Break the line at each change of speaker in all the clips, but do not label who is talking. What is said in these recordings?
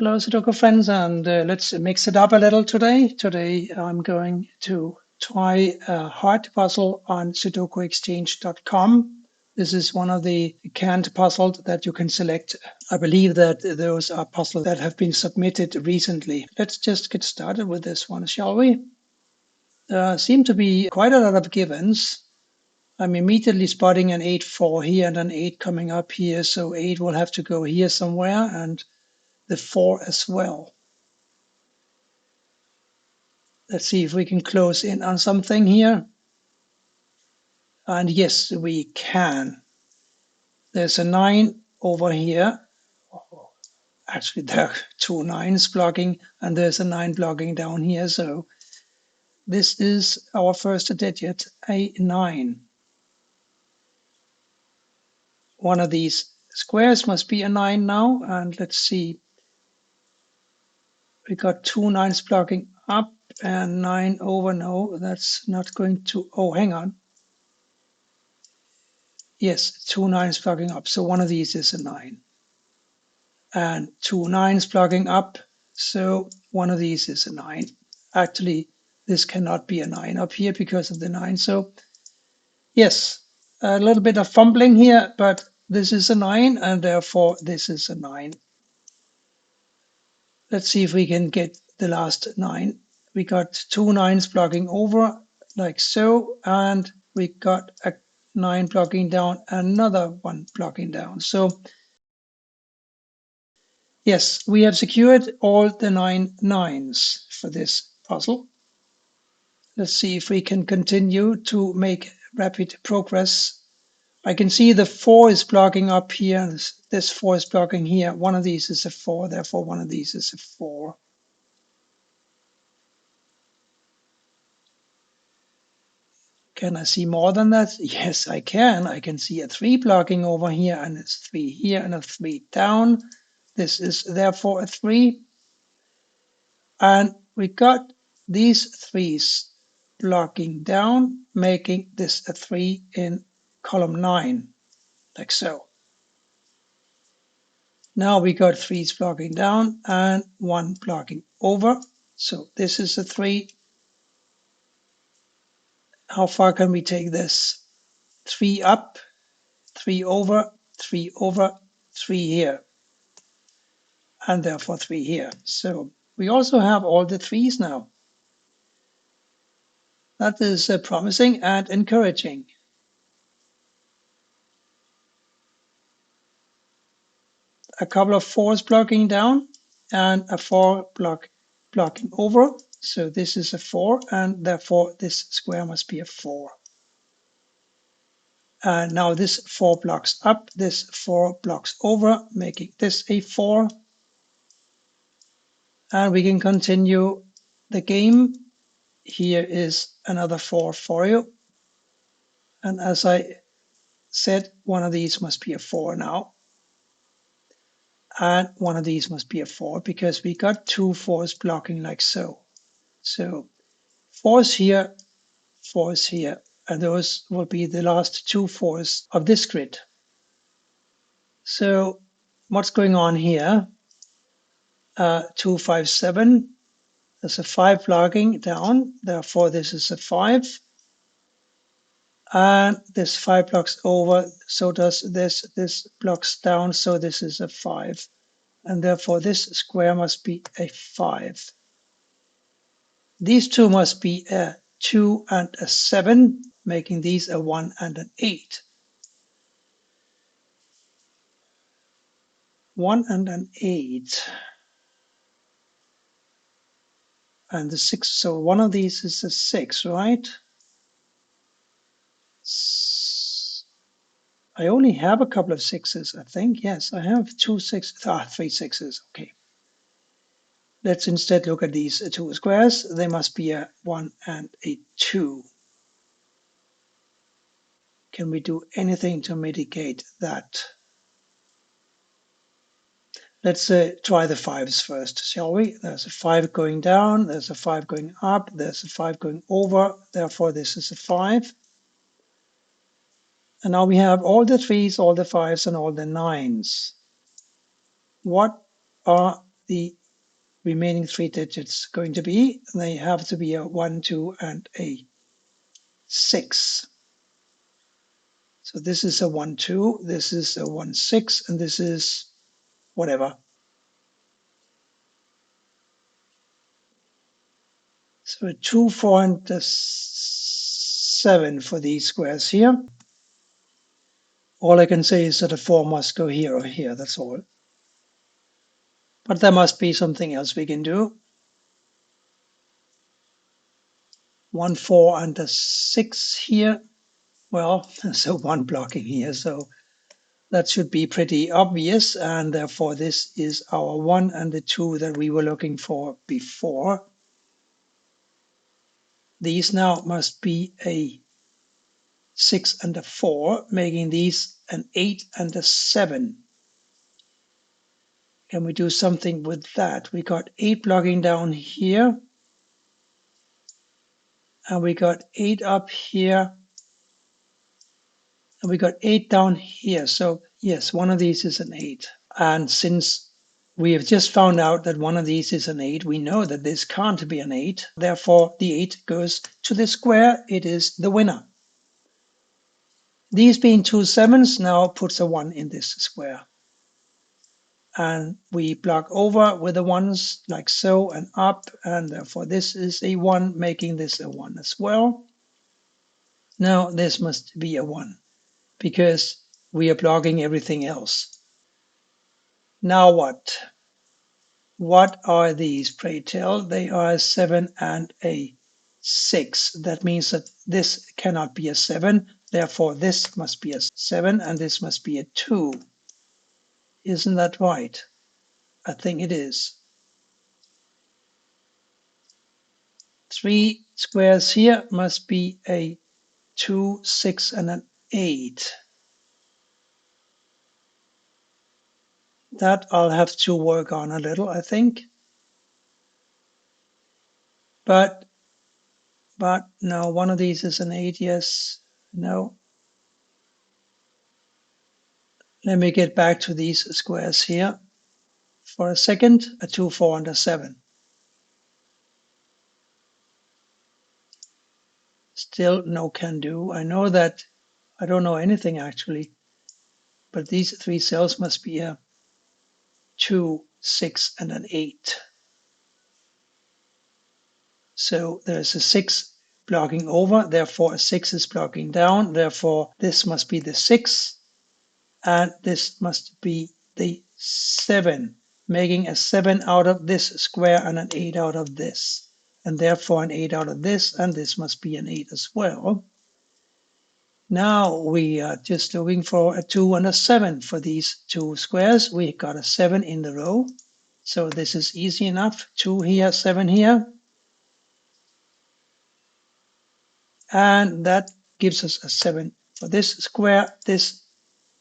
Hello, Sudoku friends, and let's mix it up a little today. Today I'm going to try a heart puzzle on sudokuexchange.com. This is one of the canned puzzles that you can select. I believe that those are puzzles that have been submitted recently. Let's just get started with this one, shall we? There seem to be quite a lot of givens. I'm immediately spotting an 8-4 here and an 8 coming up here, so 8 will have to go here somewhere, and the 4 as well. Let's see if we can close in on something here. And yes, we can. There's a 9 over here. Actually, there are two 9s blocking, and there's a 9 blocking down here. So this is our first digit, a 9. One of these squares must be a 9 now. And let's see. We got two 9s blocking up and 9 over. No, that's not going to. Oh, hang on. Yes, two 9s blocking up. So one of these is a 9. And two 9s plugging up. So one of these is a 9. Actually, this cannot be a 9 up here because of the 9. So yes, a little bit of fumbling here, but this is a 9, and therefore this is a 9. Let's see if we can get the last 9. We got two 9s plugging over like so, and we got a 9 plugging down, another one plugging down. So yes, we have secured all the 9 9s for this puzzle. Let's see if we can continue to make rapid progress. I can see the 4 is blocking up here. This 4 is blocking here. One of these is a 4, therefore one of these is a 4. Can I see more than that? Yes, I can. I can see a 3 blocking over here, and it's 3 here and a 3 down. This is therefore a 3. And we got these 3s blocking down, making this a 3 in column 9, like so. Now we got 3s blocking down and 1 blocking over. So this is a 3. How far can we take this? 3 up, 3 over, 3 over, 3 here, and therefore 3 here. So we also have all the 3s now. That is promising and encouraging. A couple of 4s blocking down and a 4 blocking over. So this is a 4, and therefore this square must be a 4. And now this 4 blocks up, this 4 blocks over, making this a 4. And we can continue the game. Here is another 4 for you. And as I said, one of these must be a 4 now. And one of these must be a 4 because we got two 4s blocking like so. So 4s here, 4s here, and those will be the last two 4s of this grid. So what's going on here? 2, 5, 7. There's a 5 blocking down, therefore this is a 5. And this 5 blocks over, so does this. This blocks down, so this is a 5. And therefore this square must be a 5. These two must be a 2 and a 7, making these a 1 and an 8. 1 and an 8. And the 6, so one of these is a 6, right? I only have a couple of 6s, I think. Yes, I have 2 6s, 3 6s. Okay. Let's instead look at these two squares. They must be a 1 and a 2. Can we do anything to mitigate that? Let's try the 5s first, shall we? There's a 5 going down, there's a 5 going up, there's a 5 going over, therefore this is a 5. And now we have all the 3s, all the 5s, and all the 9s. What are the remaining 3 digits going to be? They have to be a 1, 2, and a 6. So this is a 1, 2, this is a 1, 6, and this is whatever. So a 2, 4, and a 7 for these squares here. All I can say is that a 4 must go here or here, that's all. But there must be something else we can do. 1, 4, and a 6 here. Well, there's a 1 blocking here, so that should be pretty obvious, and therefore this is our 1 and the 2 that we were looking for before. These now must be a 6 and a 4, making these an 8 and a 7. Can we do something with that? We got 8 blocking down here, and we got 8 up here, and we got 8 down here. So yes, one of these is an 8. And since we have just found out that one of these is an 8, we know that this can't be an 8. Therefore, the 8 goes to the square. It is the winner. These being 2 7s now puts a 1 in this square. And we block over with the 1s like so and up, and therefore this is a 1, making this a 1 as well. Now this must be a 1 because we are blocking everything else. Now what? What are these, pray tell? They are a 7 and a 6. That means that this cannot be a 7. Therefore, this must be a 7 and this must be a 2. Isn't that right? I think it is. 3 squares here must be a 2, 6, and an 8. That I'll have to work on a little, I think. But no, one of these is an 8, yes. No. Let me get back to these squares here for a second. A 2, 4, and a 7. Still no can do. I know that I don't know anything actually, but these 3 cells must be a 2, 6, and an 8. So there's a 6 blocking over, therefore a 6 is blocking down, therefore this must be the 6, and this must be the 7, making a 7 out of this square and an 8 out of this, and therefore an 8 out of this, and this must be an 8 as well. Now we are just looking for a 2 and a 7 for these 2 squares. We got a 7 in the row, so this is easy enough. 2 here, 7 here. And that gives us a 7. For this square, this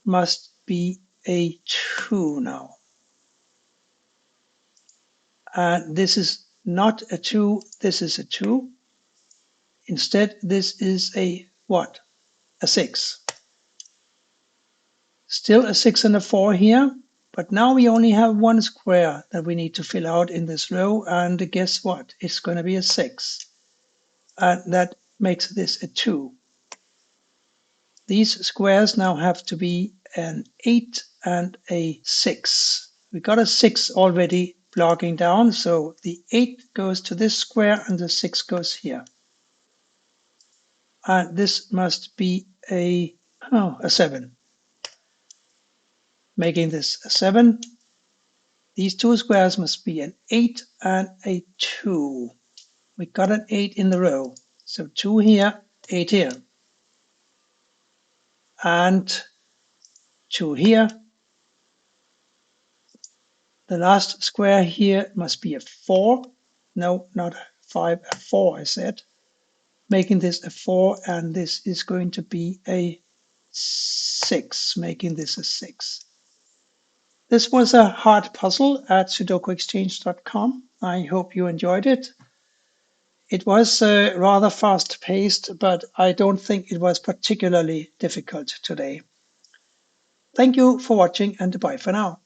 must be a 2 now. And this is not a 2, this is a 2. Instead, this is a what? A 6. Still a 6 and a 4 here, but now we only have 1 square that we need to fill out in this row, and guess what? It's going to be a 6. And that makes this a 2. These squares now have to be an 8 and a 6. We got a 6 already blocking down, so the 8 goes to this square and the 6 goes here. And this must be a 7, making this a 7. These 2 squares must be an 8 and a 2. We got an 8 in the row, so 2 here, 8 here. And 2 here. The last square here must be a 4. No, not 5, a 4 I said. Making this a 4, and this is going to be a 6, making this a 6. This was a hard puzzle at sudokuexchange.com. I hope you enjoyed it. It was rather fast-paced, but I don't think it was particularly difficult today. Thank you for watching, and bye for now.